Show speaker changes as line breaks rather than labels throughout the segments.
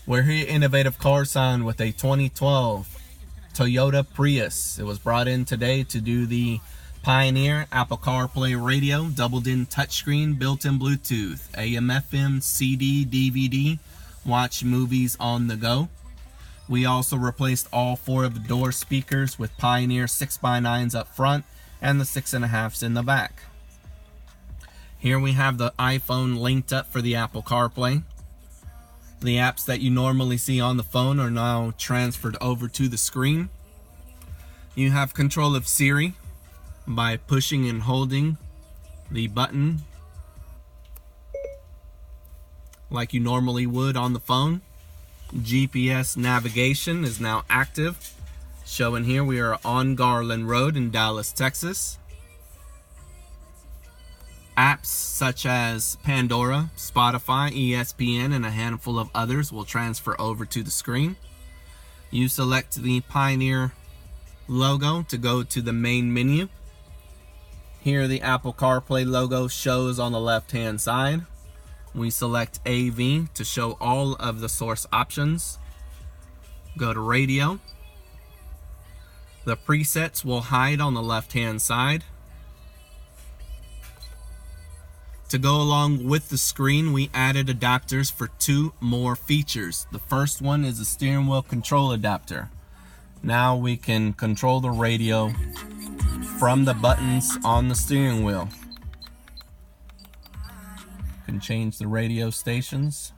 We're here at Innovative Car Sound with a 2012 Toyota Prius. It was brought in today to do the Pioneer Apple CarPlay radio, doubled-in touchscreen, built-in Bluetooth, AM/FM, CD, DVD, watch movies on the go. We also replaced all 4 of the door speakers with Pioneer 6x9s up front and the 6.5s in the back. Here we have the iPhone linked up for the Apple CarPlay. The apps that you normally see on the phone are now transferred over to the screen. You have control of Siri by pushing and holding the button like you normally would on the phone. GPS navigation is now active, showing here we are on Garland Road in Dallas, Texas. Apps such as Pandora, Spotify, ESPN, and a handful of others will transfer over to the screen. You select the Pioneer logo to go to the main menu. Here the Apple CarPlay logo shows on the left-hand side. We select AV to show all of the source options. Go to radio. The presets will hide on the left-hand side. To go along with the screen, we added adapters for 2 more features. The first one is a steering wheel control adapter. Now we can control the radio from the buttons on the steering wheel. You can change the radio stations.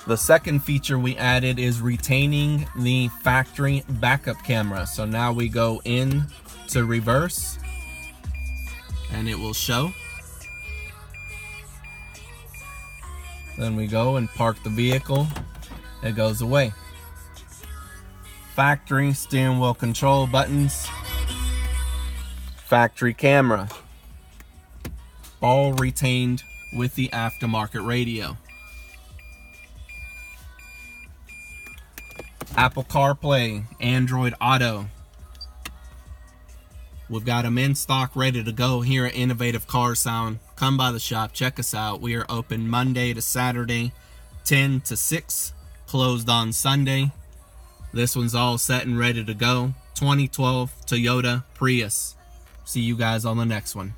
The second feature we added is retaining the factory backup camera. So now we go in to reverse and it will show. Then we go and park the vehicle. It goes away. Factory steering wheel control buttons. Factory camera. All retained with the aftermarket radio. Apple CarPlay, Android Auto. We've got them in stock, ready to go here at Innovative Car Sound. Come by the shop, check us out. We are open Monday to Saturday, 10 to 6, closed on Sunday. This one's all set and ready to go. 2012 Toyota Prius. See you guys on the next one.